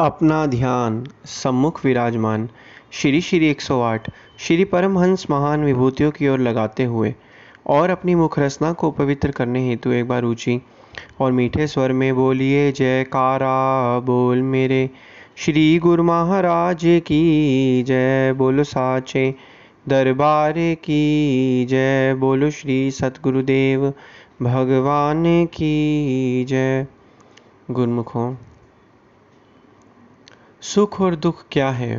अपना ध्यान सम्मुख विराजमान श्री श्री 108 श्री परमहंस महान विभूतियों की ओर लगाते हुए और अपनी मुख रचना को पवित्र करने हेतु एक बार ऊंची और मीठे स्वर में बोलिए जयकारा बोल मेरे श्री गुरु महाराज की जय। बोलो साचे दरबार की जय। बोलो श्री सतगुरुदेव भगवान की जय। गुरुमुखों, सुख और दुख क्या है?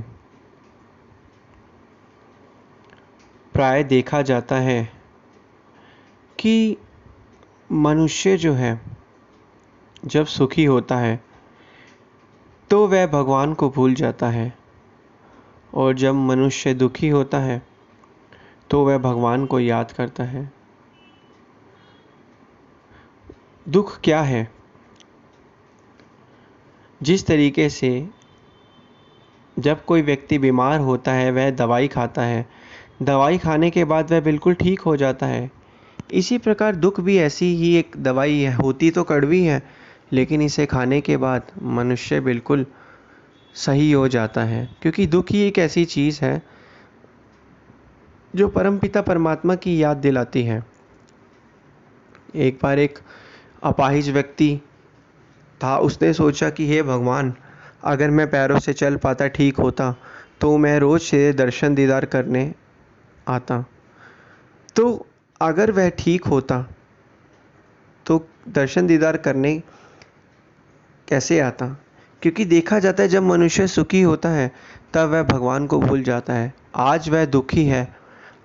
प्राय देखा जाता है कि मनुष्य जो है जब सुखी होता है तो वह भगवान को भूल जाता है, और जब मनुष्य दुखी होता है तो वह भगवान को याद करता है। दुख क्या है? जिस तरीके से जब कोई व्यक्ति बीमार होता है वह दवाई खाता है, दवाई खाने के बाद वह बिल्कुल ठीक हो जाता है, इसी प्रकार दुख भी ऐसी ही एक दवाई है। होती तो कड़वी है, लेकिन इसे खाने के बाद मनुष्य बिल्कुल सही हो जाता है, क्योंकि दुख ही एक ऐसी चीज़ है जो परमपिता परमात्मा की याद दिलाती है। एक बार एक अपाहिज व्यक्ति था, उसने सोचा कि हे भगवान, अगर मैं पैरों से चल पाता, ठीक होता, तो मैं रोज़ से दर्शन दीदार करने आता। तो अगर वह ठीक होता तो दर्शन दीदार करने कैसे आता? क्योंकि देखा जाता है जब मनुष्य सुखी होता है तब वह भगवान को भूल जाता है। आज वह दुखी है,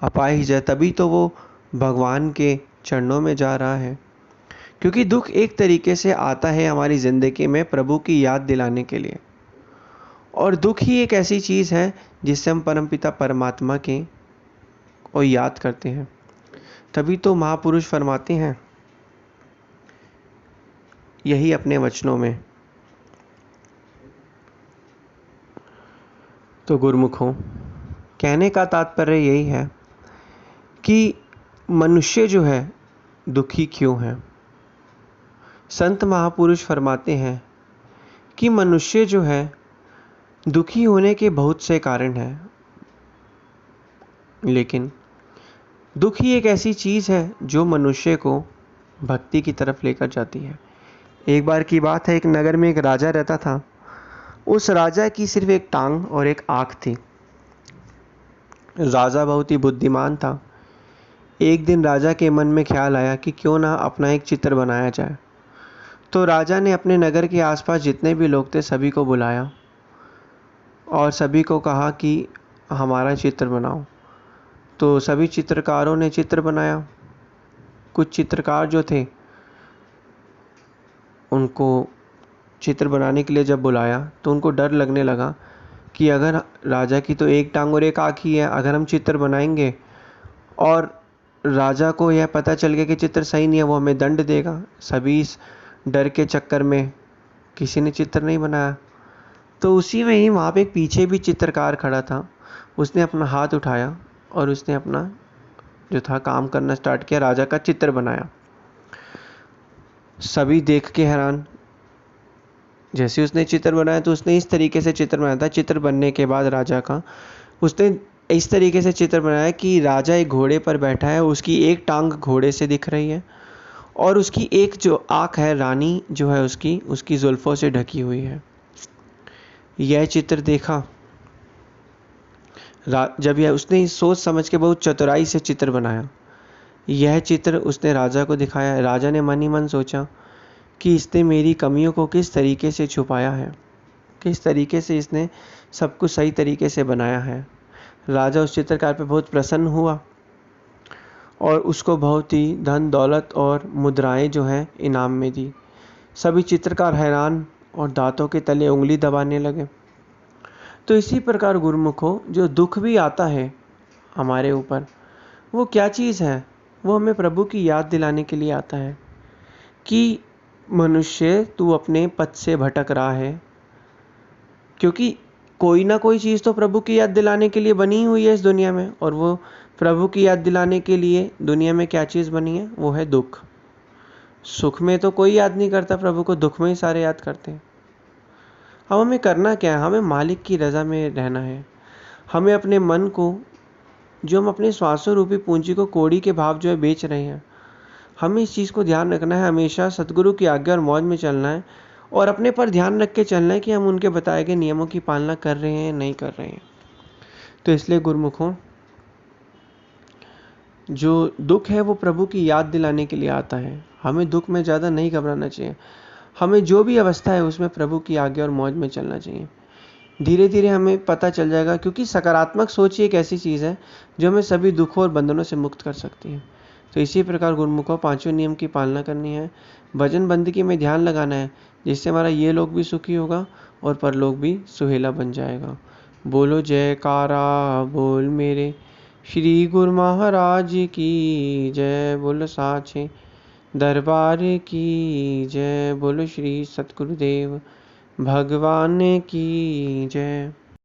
अपाहिज है, तभी तो वो भगवान के चरणों में जा रहा है। क्योंकि दुख एक तरीके से आता है हमारी ज़िंदगी में प्रभु की याद दिलाने के लिए, और दुख ही एक ऐसी चीज़ है जिससे हम परमपिता परमात्मा के को याद करते हैं। तभी तो महापुरुष फरमाते हैं यही अपने वचनों में। तो गुरुमुखों, कहने का तात्पर्य यही है कि मनुष्य जो है दुखी क्यों है। संत महापुरुष फरमाते हैं कि मनुष्य जो है दुखी होने के बहुत से कारण हैं, लेकिन दुख ही एक ऐसी चीज़ है जो मनुष्य को भक्ति की तरफ लेकर जाती है। एक बार की बात है, एक नगर में एक राजा रहता था। उस राजा की सिर्फ एक टांग और एक आँख थी। राजा बहुत ही बुद्धिमान था। एक दिन राजा के मन में ख्याल आया कि क्यों ना अपना एक चित्र बनाया जाए। तो राजा ने अपने नगर के आसपास जितने भी लोग थे सभी को बुलाया और सभी को कहा कि हमारा चित्र बनाओ। तो सभी चित्रकारों ने चित्र बनाया। कुछ चित्रकार जो थे उनको चित्र बनाने के लिए जब बुलाया तो उनको डर लगने लगा कि अगर राजा की तो एक टांग और एक आँख ही है, अगर हम चित्र बनाएंगे और राजा को यह पता चल गया कि चित्र सही नहीं है, वो हमें दंड देगा। सभी इस डर के चक्कर में किसी ने चित्र नहीं बनाया। तो उसी में ही वहाँ पे एक पीछे भी चित्रकार खड़ा था। उसने अपना हाथ उठाया और उसने अपना जो था काम करना स्टार्ट किया, राजा का चित्र बनाया। सभी देख के हैरान। जैसे उसने चित्र बनाया तो उसने इस तरीके से चित्र बनाया था। चित्र बनने के बाद राजा का उसने इस तरीके से चित्र बनाया कि राजा एक घोड़े पर बैठा है, उसकी एक टांग घोड़े से दिख रही है और उसकी एक जो आँख है, रानी जो है उसकी जुल्फ़ों से ढकी हुई है। यह चित्र देखा जब यह उसने सोच समझ के बहुत चतुराई से चित्र बनाया। यह चित्र उसने राजा को दिखाया। राजा ने मन ही मन सोचा कि इसने मेरी कमियों को किस तरीके से छुपाया है, किस तरीके से इसने सब कुछ सही तरीके से बनाया है। राजा उस चित्रकार पे बहुत प्रसन्न हुआ और उसको बहुत ही धन दौलत और मुद्राएं जो हैं इनाम में दी। सभी चित्रकार हैरान और दांतों के तले उंगली दबाने लगे। तो इसी प्रकार गुरुमुखों, जो दुख भी आता है हमारे ऊपर, वो क्या चीज़ है? वो हमें प्रभु की याद दिलाने के लिए आता है कि मनुष्य, तू अपने पथ से भटक रहा है। क्योंकि कोई ना कोई चीज़ तो प्रभु की याद दिलाने के लिए बनी ही हुई है इस दुनिया में, और वो प्रभु की याद दिलाने के लिए दुनिया में क्या चीज़ बनी है? वो है दुख। सुख में तो कोई याद नहीं करता प्रभु को, दुख में ही सारे याद करते हैं। अब हमें करना क्या है, हमें मालिक की रज़ा में रहना है। हमें अपने मन को, जो हम अपने श्वासों रूपी पूंजी को कौड़ी के भाव जो है बेच रहे हैं, हमें इस चीज़ को ध्यान रखना है, हमेशा सतगुरु की आज्ञा और मौज में चलना है और अपने पर ध्यान रख के चलना है कि हम उनके बताए गए नियमों की पालना कर रहे हैं नहीं कर रहे हैं। तो इसलिए गुरुमुखों, जो दुख है वो प्रभु की याद दिलाने के लिए आता है। हमें दुख में ज़्यादा नहीं घबराना चाहिए। हमें जो भी अवस्था है उसमें प्रभु की आज्ञा और मौज में चलना चाहिए। धीरे धीरे हमें पता चल जाएगा, क्योंकि सकारात्मक सोच ही एक ऐसी चीज़ है जो हमें सभी दुखों और बंधनों से मुक्त कर सकती है। तो इसी प्रकार गुरुमुखों, पांचों नियम की पालना करनी है, भजन बंदगी में ध्यान लगाना है, जिससे हमारा ये लोक भी सुखी होगा और परलोक भी सुहेला बन जाएगा। बोलो जयकारा बोल मेरे श्री गुरु महाराज की जय। बोलो साचे दरबार की जय। बोलो श्री सतगुरुदेव भगवान की जय।